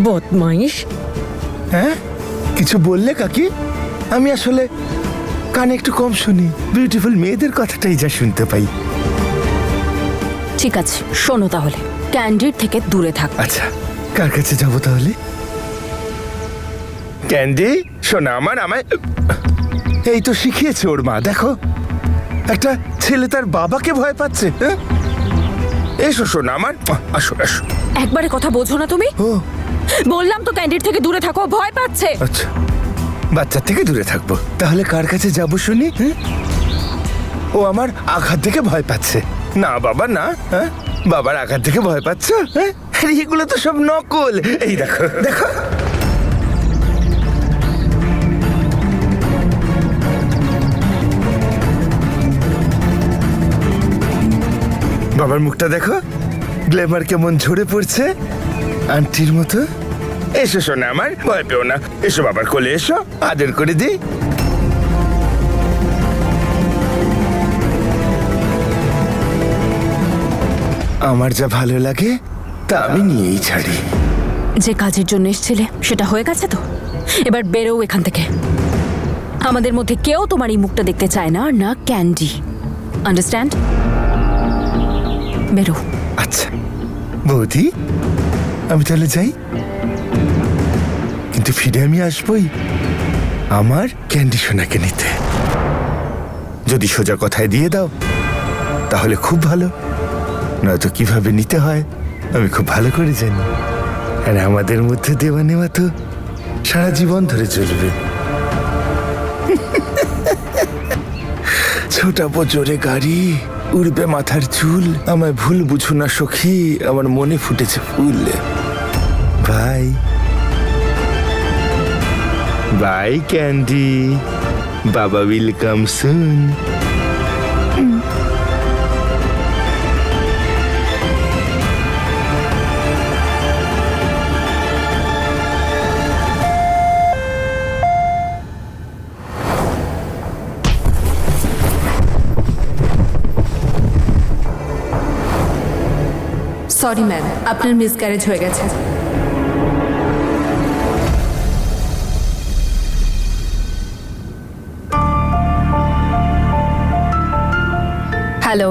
বদমাইশ। হ্যাঁ, কিছু বললে কাকি? আমি আসলে কানে একটু কম শুনি, বিউটিফুল মেয়েদের কথাটাই যা শুনতে পাই। ঠিক আছে, শোনো তাহলে, ক্যান্ডির থেকে দূরে থাক। আচ্ছা, কার কাছে যাবো তাহলে? ক্যান্ডি শোনা আমার, আমায় এই তো শিখিয়েছে ওর মা। দেখো, একটা ছেলে তার বাবাকে ভয় পাচ্ছে। হ্যাঁ, এসো শোনা আমার, আসো আসো। একবারে কথা বোঝো না তুমি? ও বললাম তো ক্যান্ডির থেকে দূরে থাকো, ভয় পাচ্ছে। আচ্ছা, বাচ্চার থেকে দূরে থাকবো। তাহলে কার কাছে যাবো শুনি? ও আমার আঘাত থেকে ভয় পাচ্ছে। না বাবা না, হ্যাঁ, বাবার আঘাত থেকে ভয় পাচ্ছ? হ্যাঁ, আরে এগুলো তো সব নকল। এই দেখো দেখো, বাবার মুখটা দেখো, গ্ল্যামার কেমন ঝরে পড়ছে, আন্টির মতো। এসো শোনা আমার, ভয় পেও না। এসো বাবার কোলে এসো, আদর করে দিই। আমার যা ভালো লাগে তা আমি নিয়েই ছাড়ি। যে কাজের জন্য এসেছিলে সেটা হয়ে গেছে তো, এবার বেরো এখান থেকে। আমাদের মধ্যে কেউ তোমার এই মুখটা দেখতে চায় না, না ক্যান্ডি। আন্ডারস্ট্যান্ড? বেরো। আচ্ছা বৌদি, আমি তাহলে যাই, কিন্তু ফিরে আমি আসবই আমার ক্যান্ডি সোনাকে নিতে। যদি সোজা কথায় দিয়ে দাও তাহলে খুব ভালো, নয়তো কিভাবে নিতে হয় আমি খুব ভালো করে জানি। আর আমাদের মধ্যে দেওয়া নেওয়া তো সারা জীবন ধরে চলবে। ছোটাবো জোরে গাড়ি, উড়বে মাথার চুল, আমায় ভুল বুঝো না সখী, আমার মনে ফুটেছে ফুল। বাই বাই ক্যান্ডি, বাবা will come soon. Sorry ma'am, আপনার মিসক্যারেজ হয়ে গেছে। Hello,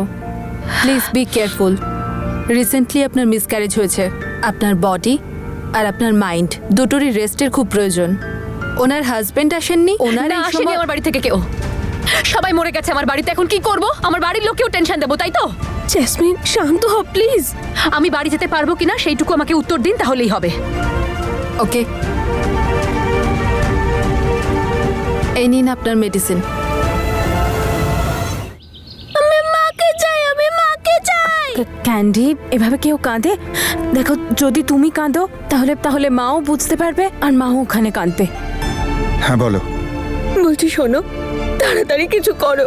please be careful. Recently আপনার মিসক্যারেজ হয়েছে। আপনার বডি আর আপনার মাইন্ড দুটোরই রেস্টের খুব প্রয়োজন। ওনার হাজবেন্ড আসেননি? ওনার না, আসেনি আমার বাড়ি থেকে কেউ। সবাই মরে গেছে আমার বাড়িতে, এখন কি করব? আমার বাড়ির লোককেও টেনশন দেবো, তাই তো? জেসমিন শান্ত হ প্লিজ। আমি বাড়ি যেতে পারবো কিনা সেইটুকু আমাকে উত্তর দিন, তাহলেই হবে। ওকে, এই নিন আপনার মেডিসিন। আমি মাকে চাই। ক্যান্ডি, এভাবে কেউ কাঁদে? দেখো, যদি তুমি কাঁদো তাহলে মাও বুঝতে পারবে, আর মাও ওখানে কাঁদবে। হ্যাঁ বলো। বলছি শোনো, তাড়াতাড়ি কিছু করো,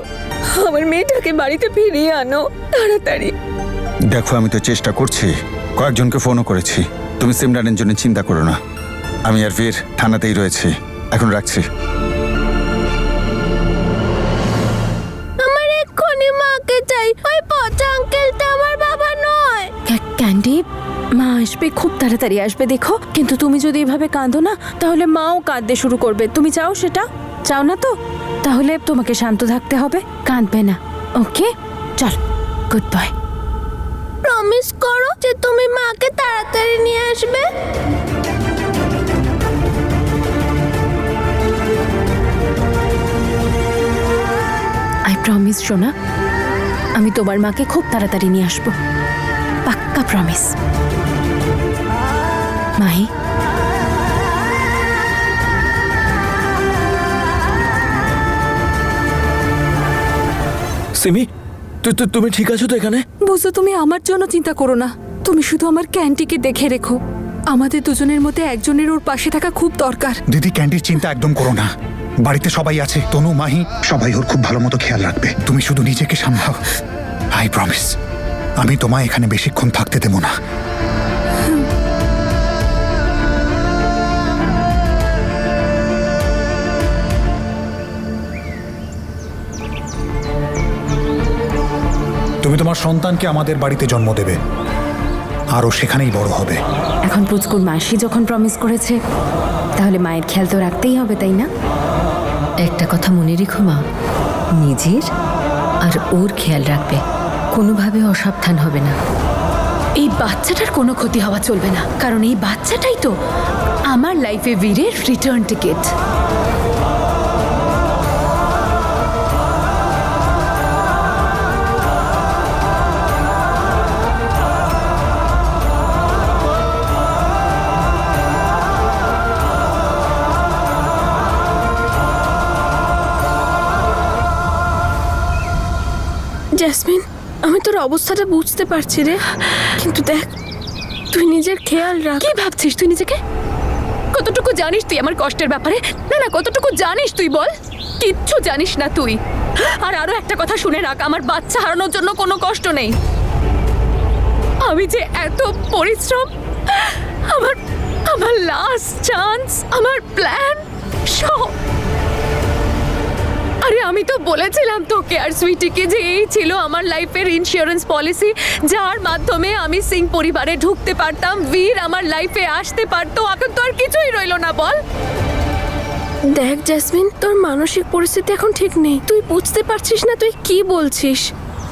আমার মেয়েটাকে বাড়িতে ফিরিয়ে আনো তাড়াতাড়ি। দেখো, আমি তো চেষ্টা করছি, কয়েকজনকে ফোনও করেছি। তুমি সিমরানের জন্য চিন্তা করো না, আমি আর বীর থানাতেই রয়েছি। এখন রাখছি। আমার এক্ষুনি মাকে চাই, ওই পচা আঙ্কেলটা আমার বাবা নয়। ক্যান্ডি, মা আসবে, খুব তাড়াতাড়ি আসবে দেখো। কিন্তু তুমি যদি এভাবে কাঁদো না তাহলে মাও কাঁদতে শুরু করবে। তুমি চাও সেটা? চাও না তো? তাহলে তোমাকে শান্ত থাকতে হবে, কাঁদবে না। ওকে, চল, গুড বাই। প্রমিস করো যে তুমি মাকে তাড়াতাড়ি নিয়ে আসবে। আই প্রমিস সোনা, আমি তোমার মাকে খুব তাড়াতাড়ি নিয়ে আসবো, পাক্কা প্রমিস। মাহি, সিমি, তুমি ঠিক আছো তো এখানে? বুঝো, তুমি আমার জন্য চিন্তা করো না, তুমি শুধু আমার ক্যান্টিকে দেখে রেখো। আমাদের দুজনের মধ্যে একজনের ওর পাশে থাকা খুব দরকার। দিদি, ক্যান্ডির চিন্তা একদম করো না, বাড়িতে সবাই আছে, তনু, মাহি, সবাই ওর খুব ভালো মতো খেয়াল রাখবে। তুমি শুধু নিজেকে সামলাও। আই প্রমিস, আমি তোমায় এখানে বেশিক্ষণ থাকতে দেব না। তুমি তোমার সন্তানকে আমাদের বাড়িতে জন্ম দেবে, আর ও সেখানেই বড় হবে। এখন পুচকুর মাসি যখন প্রমিস করেছে তাহলে মায়ের খেয়াল তো রাখতেই হবে, তাই না? একটা কথা মনে রেখো মা, নিজের আর ওর খেয়াল রাখবে, কোনোভাবে অসাবধান হবে না। এই বাচ্চাটার কোনো ক্ষতি হওয়া চলবে না, কারণ এই বাচ্চাটাই তো আমার লাইফে বীরের রিটার্ন টিকিট। জেসমিন, আমি তোর অবস্থাটা বুঝতে পারছি রে, কিন্তু দেখ তুই নিজের খেয়াল রাখ। কি ভাবছিস তুই নিজেকে? কতটুকু জানিস তুই আমার কষ্টের ব্যাপারে? না না, কতটুকু জানিস তুই বল? কিচ্ছু জানিস না তুই। আর আরো একটা কথা শুনে রাখ, আমার বাচ্চা হারানোর জন্য কোনো কষ্ট নেই। আমি যে এত পরিশ্রম, আমার আমার লাস্ট চান্স, আমার প্ল্যান সব। আরে আমি তো বলেছিলাম তোকে আর সুইটিকে যে এই ছিল আমার লাইফের ইন্স্যুরেন্স পলিসি, যার মাধ্যমে আমি সিং পরিবারে ঢুকতে পারতাম, বীর আমার লাইফে আসতে পারতো। এখন তো আর কিছুই রইলো না, বল। দেখ জেসমিন, তোর মানসিক পরিস্থিতি এখন ঠিক নেই, তুই বুঝতে পারছিস না তুই কি বলছিস।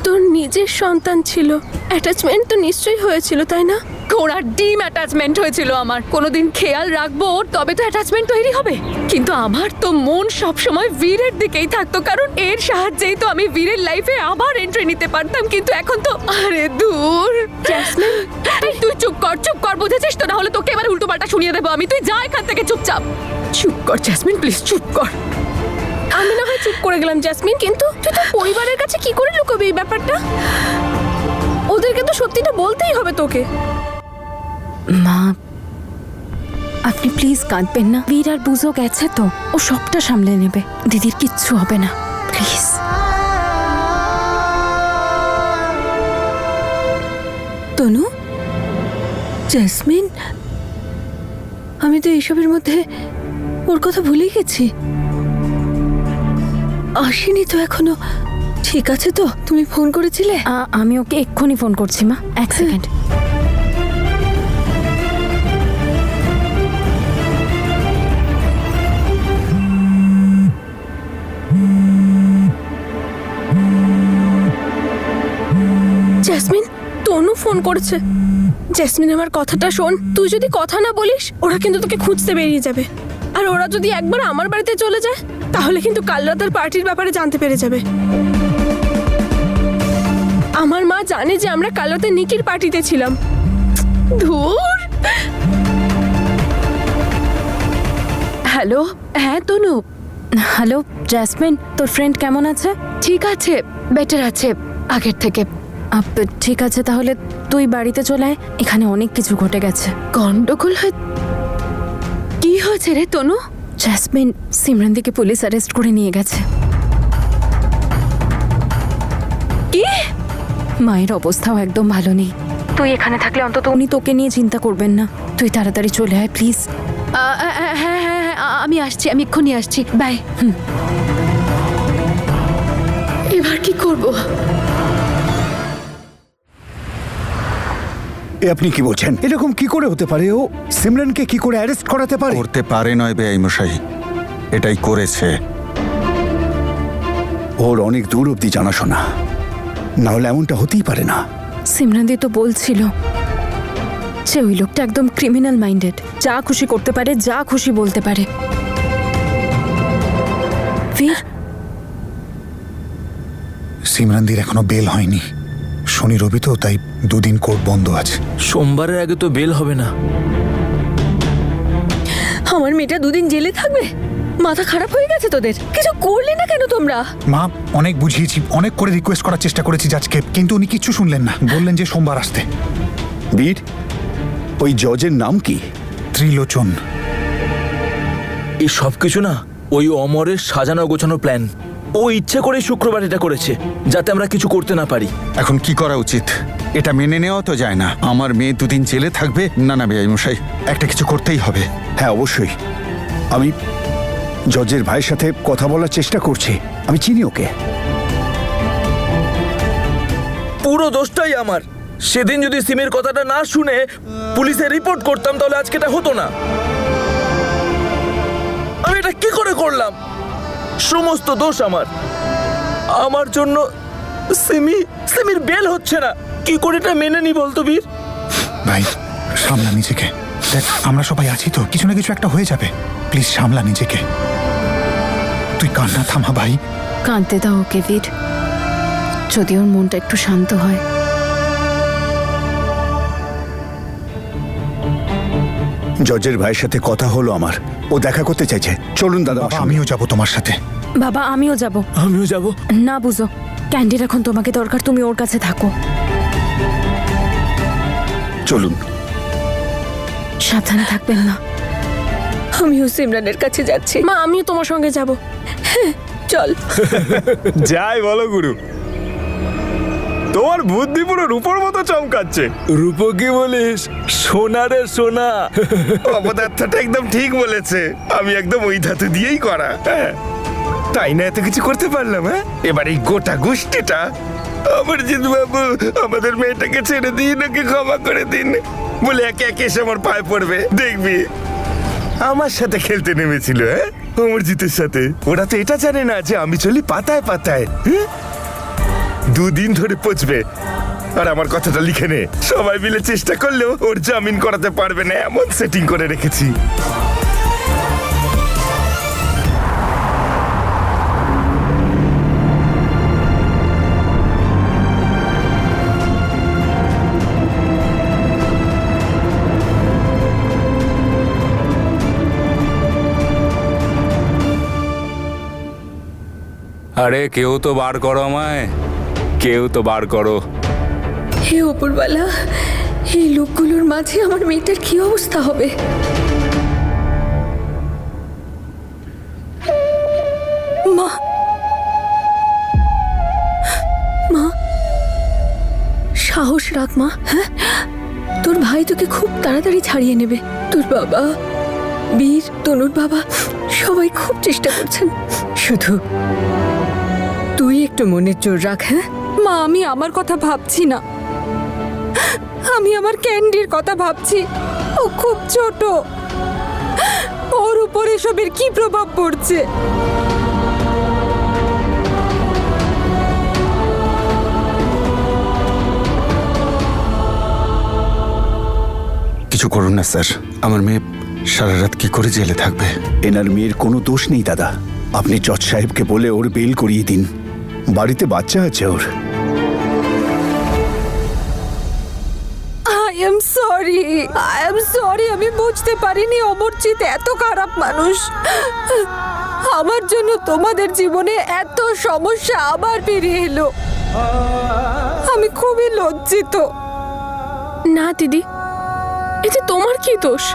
তোর নিজের সন্তান ছিল, অ্যাটাচমেন্ট তো নিশ্চয়ই হয়েছিল, তাই না? ঘোড়ার ডিম অ্যাটাচমেন্ট হয়েছিল আমার। কোনোদিন খেয়াল রাখবো ওর, তবে তো অ্যাটাচমেন্ট তৈরি হবে। কিন্তু আমার তো মন সবসময় বীরের দিকেই থাকতো, কারণ এর সাহায্যেই তো আমি বীরের লাইফে আবার এন্ট্রি নিতে পারতাম। কিন্তু এখন তো আরে দূর। জেসমিন, তুই চুপ কর, বুঝেছিস তো? না হলে তোকে এবার উল্টো পাল্টা শুনিয়ে দেবো আমি। তুই যা এখান থেকে চুপচাপ। চুপ কর জেসমিন, প্লিজ চুপ কর। আমি না হয় চুপ করে গেলাম জেসমিন, কিন্তু তুই তোর পরিবারের কাছে কি করে লুকাবি এই ব্যাপারটা? ওদেরকে তো সত্যিটা বলতেই হবে তোকে। মা, আপনি প্লিজ কাঁদবেন না। বীর আর বুঝো গেছে তো, ও সবটা সামলে নেবে। দিদির কিচ্ছু হবে না, প্লিজ। তনু, জেসমিন, আমি তো এইসবের মধ্যে ওর কথা ভুলে গেছি। আসেনি তো এখনো। ঠিক আছে তো, তুমি ফোন করেছিলে? আমি ওকে এক্ষুনি ফোন করছি মা, এক সেকেন্ড। জেসমিন, তনু ফোন করেছে। জেসমিন, আমার কথাটা শোন, তুই যদি কথা না বলিস ওরা কিন্তু তোকে খুঁজতে বেরিয়ে যাবে। আর ওরা যদি একবার আমার বাড়িতে চলে যায় তাহলে কিন্তু কাল রাতের পার্টির ব্যাপারে জানতে পেরে যাবে। আমার মা জানে যে আমরা কাল রাতে নিকির পার্টিতে ছিলাম। ধুর। হ্যালো, হ্যাঁ তনু। হ্যালো জেসমিন, তোর ফ্রেন্ড কেমন আছে? ঠিক আছে, বেটার আছে আগের থেকে। ঠিক আছে, তাহলে তুই বাড়িতে চলে আয়। এখানে অনেক কিছু ঘটে গেছে। গন্ডগোল হয়? কি হয়েছে রে তনু? জেসমিন, সিমরানদিকে পুলিশ অ্যারেস্ট করে নিয়ে গেছে। কি? মায়ের অবস্থাও একদম ভালো নেই। তুই এখানে থাকলে অন্তত উনি তোকে নিয়ে চিন্তা করবেন না। তুই তাড়াতাড়ি চলে আয় প্লিজ। হ্যাঁ হ্যাঁ হ্যাঁ, আমি আসছি, আমি এক্ষুনি আসছি। বাই। এবার কি করব? এ আপনি কি বলছেন? এরকম কি করে হতে পারে? ও সিমরানকে কি করে অ্যারেস্ট করাতে পারে? করতে পারে নয় বেআই মশাই, এটাই করেছে। ওর অনেক দূর অব্দি জানাশোনা, না হলে এমনটা হতেই পারে না। সিমরানদি তো বলছিল যে ওই লোকটা একদম ক্রিমিনাল মাইন্ডেড, যা খুশি করতে পারে, যা খুশি বলতে পারে। ফির সিমরানদির এখনো বেল হয়নি। শনি রবি তো, তাই দুদিন কোর্ট বন্ধ আছে। সোমবারের আগে তো বেল হবে না। আমার মেয়েটা দুদিন জেলে থাকবে? মাথা খারাপ হয়ে গেছে তোদের? কিছু করলে না কেন তোমরা? মা, অনেক বুঝিয়েছি, অনেক করে রিকোয়েস্ট করার চেষ্টা করেছি জাজকে, কিন্তু উনি কিচ্ছু শুনলেন না। বললেন যে সোমবার আসতে। বীর, ওই জজের নাম কি? ত্রিলোচন। এই সব কিছু না ওই অমরের সাজানো গোছানো প্ল্যান। ও ইচ্ছে করে শুক্রবার এটা করেছে যাতে আমরা কিছু করতে না পারি। এখন কি করা উচিত? এটা মেনে নেওয়া তো যায় না। আমার মেয়ে দুদিন জেলে থাকবে। না না বেআই মশাই, একটা কিছু করতেই হবে। হ্যাঁ অবশ্যই। আমি জজের ভাইয়ের সাথে কথা বলার চেষ্টা করছি। আমি চিনি ওকে। পুরো দোষটাই আমার। সেদিন যদি সিমের কথাটা না শুনে পুলিশে রিপোর্ট করতাম তাহলে আজকে এটা হতো না। আমি এটা কি করে করলাম? সমস্ত দোষ আমার। আমার জন্য সিমির বেল হচ্ছে না। কি করে এটা মেনে নি বলতো বীর? ভাই সামলা নিজেকে, দেখ আমরা সবাই আছি তো, কিছু না কিছু একটা হয়ে যাবে। প্লিজ সামলা নিজেকে, তুই কান্না থামা ভাই। কাঁদতে দাও ওকে বীর, যদি ওর মনটা একটু শান্ত হয়। জজের ভাইয়ের সাথে কথা হলো আমার, ও দেখা করতে চাইছে। চলুন দাদা, বাবা আমিও যাব তোমার সাথে। বাবা আমিও যাব। আমিও যাব। না বুঝো, ক্যান্ডির এখন তোমাকে দরকার, তুমি ওর কাছে থাকো। চলুন। সাবধানে থাকবেন না। আমিও সিমরানের কাছে যাচ্ছি। মা আমিও তোমার সঙ্গে যাব। চল। যাই বলো গুরু, তোমার বুদ্ধি পুরো রূপোর মতো চমকাচ্ছে। রূপো কি বলিস? সোনা রে সোনা। অপদার্থটা একদম ঠিক বলেছে, আমি একদম ওই ধাতু দিয়েই করা। হ্যাঁ তাই না, এত কিছু করতে পারলাম। হ্যাঁ এবার এই গোটা গোষ্ঠীটা, আমার জিৎ বাবু আমাদের মেয়েটাকে ছেড়ে দিন, ওকে ক্ষমা করে দিন বলে একে একে এসে আমার পায়ে পড়বে। দেখবি আমার সাথে খেলতে নেমেছিল, হ্যাঁ অমরজিতের সাথে। ওরা তো এটা জানে না যে আমি চলি পাতায় পাতায়। হ্যাঁ? 2 দিন ধরে পচবে। আর আমার কথাটা লিখে নে, সবাই মিলে চেষ্টা করলেও ওর জামিন করাতে পারবে না, এমন সেটিং করে রেখেছি। আরে কেউ তো বার করো আমায়, কেউ তো বার করো। হে ওপরওয়ালা, এই লোকগুলোর মাঝে আমার মেয়েটার কি অবস্থা হবে? মা, মা সাহস রাখ মা। হ্যাঁ তোর ভাই তোকে খুব তাড়াতাড়ি ছাড়িয়ে নেবে। তোর বাবা, বীর, তনুর বাবা সবাই খুব চেষ্টা করছেন, শুধু তুই একটু মনের জোর রাখ। হ্যাঁ মা, আমি আমার কথা ভাবছি না, আমি আমার ক্যান্ডির কথা ভাবছি। ও খুব ছোট, ওর উপর এসবের কি প্রভাব পড়ছে? কিছু করুন না স্যার, আমার মেয়ে সারা রাত কি করে জেলে থাকবে? এনার মেয়ের কোনো দোষ নেই দাদা, আপনি জজ সাহেবকে বলে ওর বেল করিয়ে দিন। বাড়িতে বাচ্চা আছে ওর। আই এম সরি, আমি বুঝতে পারিনি অমরজিৎ এত খারাপ মানুষ। আমার জন্য তোমাদের জীবনে এত সমস্যা আবার বেরিয়ে এলো, আমি খুবই লজ্জিত। না দিদি, এতে তোমার কি দোষ?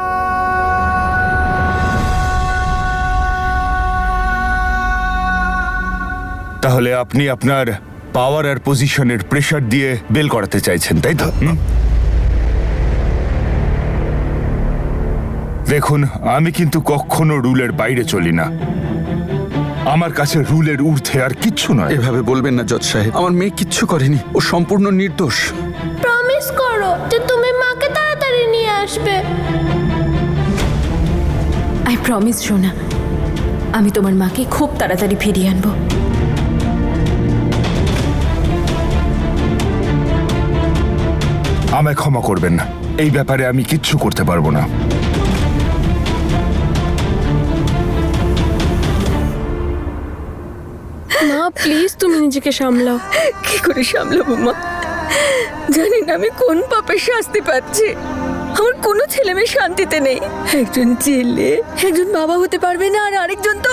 তাহলে আপনি আপনার পাওয়ার আর পজিশনের প্রেসার দিয়ে বেল করাতে চাইছেন, তাই তো? দেখুন, আমি কিন্তু কখনো রুলের বাইরে চলি না। আমার কাছে রুলের ঊর্ধ্বে আর কিচ্ছু নয়। এভাবে বলবেন না জজ সাহেব, আমার মেয়ে কিচ্ছু করেনি, ও সম্পূর্ণ নির্দোষ। প্রমিস করো যে তুমি মাকে তাড়াতাড়ি নিয়ে আসবে। আই প্রমিস সোনা, আমি তোমার মাকে খুব তাড়াতাড়ি ফিরিয়ে আনবো। আমায় ক্ষমা করবেন না, এই ব্যাপারে আমি কিচ্ছু করতে পারবো না। মা প্লিজ তুমি নিজেকে সামলাও। কি করে সামলাবো মা? জানি না আমি কোন পাপের শাস্তি পাচ্ছি। আমার কোনো ছেলে মেয়ে শান্তিতে নেই। একজন ছেলে একজন বাবা হতে পারবে না, আর আরেকজন তো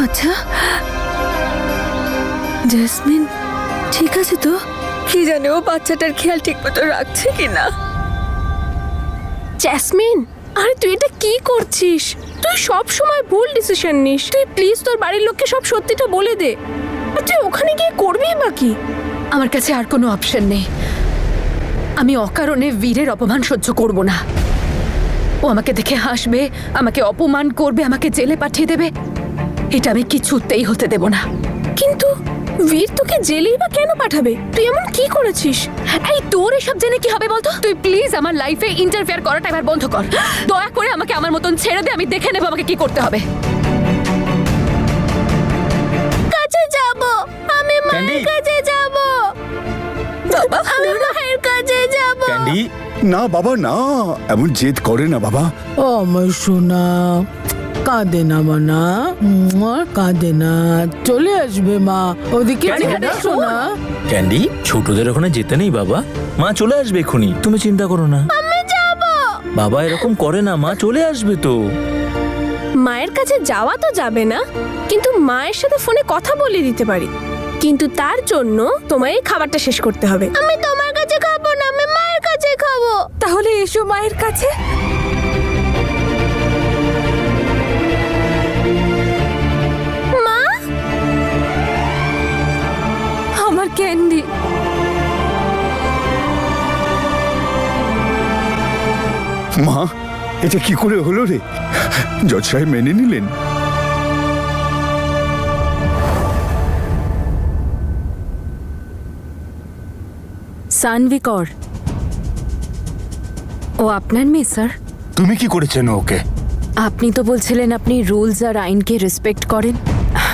আচ্ছা জেসমিন ঠিক আছে তো? কি জানে ও বাচ্চাটার খেয়াল ঠিক মতো রাখছে কিনা। জ্যাসমিন, আরে তুই এটা কি করছিস? তুই সব সময় ভুল ডিসিশন নিস। তুই প্লিজ তোর বাড়ির লোককে সব সত্যিটা বলে দে। আর তুই ওখানে গিয়ে করবি বাকি। আমার কাছে আর কোনো অপশন নেই। আমি অকারণে বীরের অপমান সহ্য করব না। ও আমাকে দেখে হাসবে, আমাকে অপমান করবে, আমাকে জেলে পাঠিয়ে দেবে। এটা আমি কিছুতেই হতে দেব না। কিন্তু বীর তোকে জেলেই বা কেন পাঠাবে? তুই এমন কি করেছিস? এই তোর এসব জেনে কি হবে বলতো? তুই প্লিজ আমার লাইফে ইন্টারফেয়ার করাটা এবার বন্ধ কর। দয়া করে আমাকে আমার মতন ছেড়ে দে, আমি দেখে নেব আমাকে কি করতে হবে। কাছে যাব, আমি মায়ের কাছে যাব, বাবা আমি মায়ের কাছে যাব। ক্যান্ডি, না বাবা না, এমন জেদ করে না বাবা। ও আমার সোনা, কাঁদে না মানা, কাঁদে না, চলে আসবে মা। ওদিকে ক্যান্ডি, সোনা। ক্যান্ডি, ছোটদের ওখানে যেতে নেই বাবা, মা চলে আসবে এক্ষুনি, তুমি চিন্তা করো না। আমি যাব। বাবা এরকম করে না, মা চলে আসবে তো। মায়ের কাছে যাওয়া তো যাবে না, কিন্তু মায়ের সাথে ফোনে কথা বলিয়ে দিতে পারি। কিন্তু তার জন্য তোমায় এই খাবারটা শেষ করতে হবে। আমি তোমার কাছে খাবো না, আমি মায়ের কাছে খাবো। তাহলে এসো মায়ের কাছে। মা, আমার ক্যান্ডি। মা, এটা কি করে হলো রে? জজ সাহেব মেনে নিলেন? সানভি কর। ও আপনার মেয়ে স্যার? তুমি কি করেছেন ওকে? আপনি তো বলছিলেন আপনি রুলস আর আইনকে রেসপেক্ট করেন,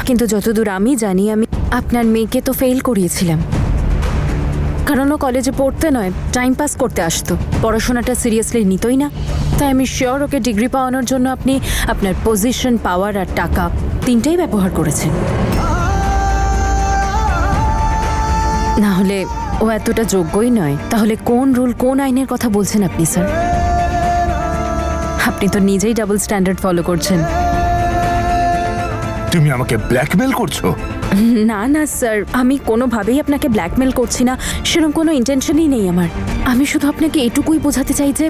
কিন্তু যতদূর আমি জানি আমি আপনার মেয়েকে তো ফেল করিয়েছিলাম, কারণ ও কলেজে পড়তে নয় টাইম পাস করতে আসতো, পড়াশোনাটা সিরিয়াসলি নিতই না। তাই আমি শিওর ওকে ডিগ্রি পাওয়ানোর জন্য আপনি আপনার পজিশন, পাওয়ার আর টাকা তিনটেই ব্যবহার করেছেন। না হলে ও এতটা যোগ্যই নয়। তাহলে কোন রুল, কোন আইনের কথা বলছেন আপনি স্যার? আপনি তো নিজেই ডাবল স্ট্যান্ডার্ড ফলো করছেন। তুমি আমাকে ব্ল্যাকমেল করছো? না না স্যার, আমি কোনোভাবেই আপনাকে ব্ল্যাকমেল করছি না, সেরকম কোনো ইন্টেনশনই নেই আমার। আমি শুধু আপনাকে এটুকুই বোঝাতে চাই যে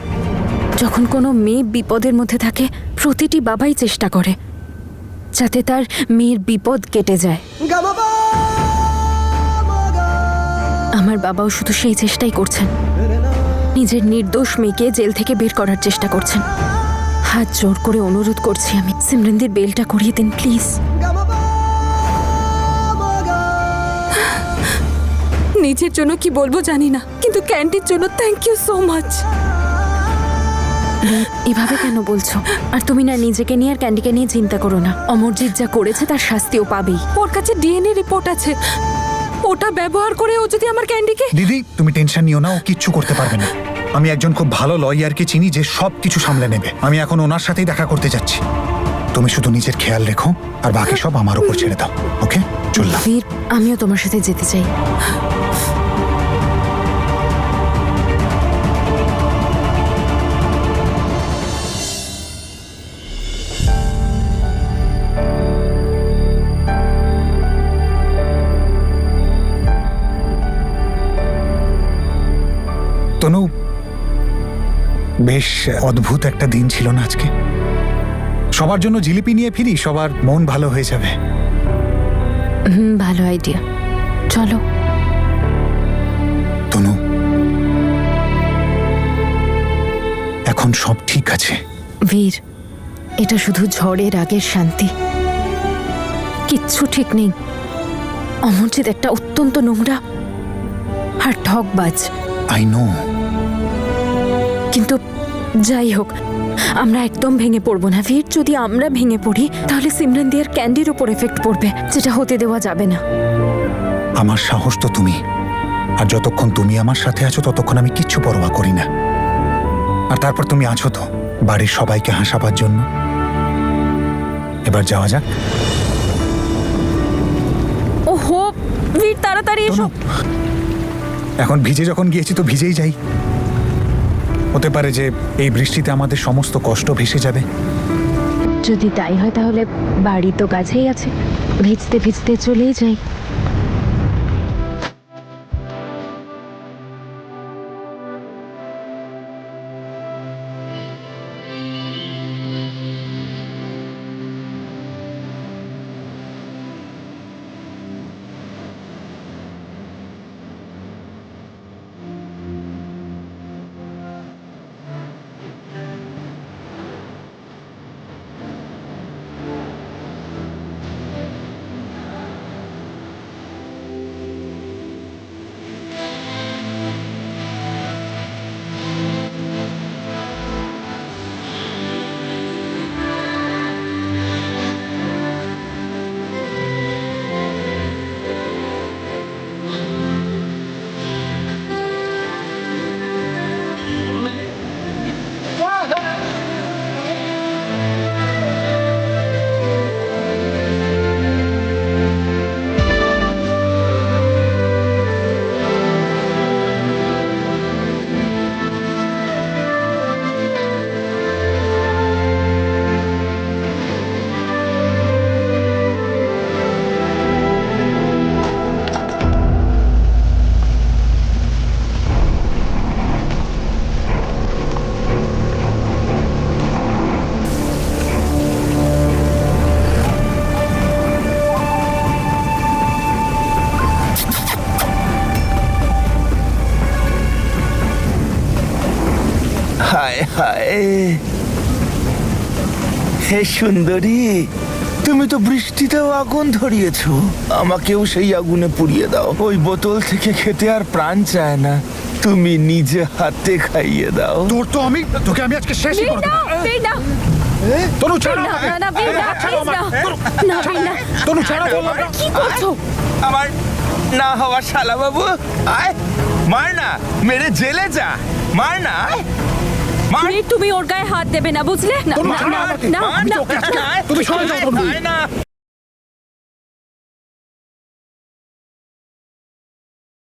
যখন কোনো মেয়ে বিপদের মধ্যে থাকে, প্রতিটি বাবাই চেষ্টা করে যাতে তার মেয়ের বিপদ কেটে যায়। আমার বাবাও শুধু সেই চেষ্টাই করছেন, নিজের নির্দোষ মেয়েকে জেল থেকে বের করার চেষ্টা করছেন। হাত জোর করে অনুরোধ করছি আমি, সিমরনদের বেলটা করিয়ে দিন প্লিজ। নিজের জন্য কি বলবো জানি না, কিন্তু ক্যান্ডির জন্য থ্যাংক ইউ সো মাচ। এভাবে কেন বলছো? আর তুমি না নিজেকে নিয়ে আর ক্যান্ডিকে নিয়ে চিন্তা করো না। অমরজিৎ যা করেছে তার শাস্তিও পাবেই। ওর কাছে ডিএনএ রিপোর্ট আছে, ওটা ব্যবহার করে ও যদি আমার ক্যান্ডিকে। দিদি তুমি টেনশন নিও না, ও কিচ্ছু করতে পারবে না। আমি একজন খুব ভালো লয়ারকে চিনি যে সব কিছু সামলে নেবে। আমি এখন ওনার সাথেই দেখা করতে যাচ্ছি। তুমি শুধু নিজের খেয়াল রেখো, আর বাকি সব আমার উপর ছেড়ে দাও। ওকে, চললাম। বীর, আমিও তোমার সাথে যেতে চাই। তনু, বেশ অদ্ভুত একটা দিন ছিল না আজকে? সবার জন্য জিলিপি নিয়ে ফিরি, সবার মন ভালো হয়ে যাবে। ভালো আইডিয়া, চলো। তনু, এখন সব ঠিক আছে। বীর, এটা শুধু ঝড়ের আগের শান্তি, কিচ্ছু ঠিক নেই। অমরজিৎ একটা অত্যন্ত নোংরা আর ঠকবাজ। I know. কিন্তু যাই হোক, আমরা একদম ভেঙে পড়বো না বীর। যদি আমরা ভেঙে পড়ি তাহলে সিমরন দিয়ার ক্যান্ডির উপর এফেক্ট পড়বে, যেটা হতে দেওয়া যাবে না। আমার সাহস তো তুমি, আর যতক্ষণ তুমি আমার সাথে আছো ততক্ষণ আমি কিচ্ছু পরোয়া করি না। আর তারপর তুমি আছো তো বাড়ির সবাইকে হাসাবার জন্য। এবার যাওয়া যাক। ওহো বীর, তাড়াতাড়ি এসো। এখন ভিজে যখন গিয়েছি তো ভিজেই যাই। হতে পারে যে এই বৃষ্টিতে আমাদের সমস্ত কষ্ট ভেসে যাবে। যদি তাই হয় তাহলে বাড়ি তো কাছেই আছে, ভিজতে ভিজতে চলেই যাই। হে সুন্দরী, তুমি তো বৃষ্টিতেও আগুন ধরিয়েছো, আমাকেও সেই আগুনে পুড়িয়ে দাও। ওই বোতল থেকে খেতে আর প্রাণ চায় না, তুমি নিজে হাতে খাইয়ে দাও। তোর তো তোকে আমি আজকে শেষই করে দেবো। তনু ছাড়া আমাকে। তনু ছাড়া বললাম না। কি করছো? আমার না হওয়া শালা বাবু, আয় মার না, মেরে জেলে যা, মার না, আয় মার। তুমি ওর গায়ে হাত দেবে না, বুঝলে? না তনু ছাড়া আমাকে। না আমি তো ওকে আজকে- তুমি সরে যাও তনু। আয় না।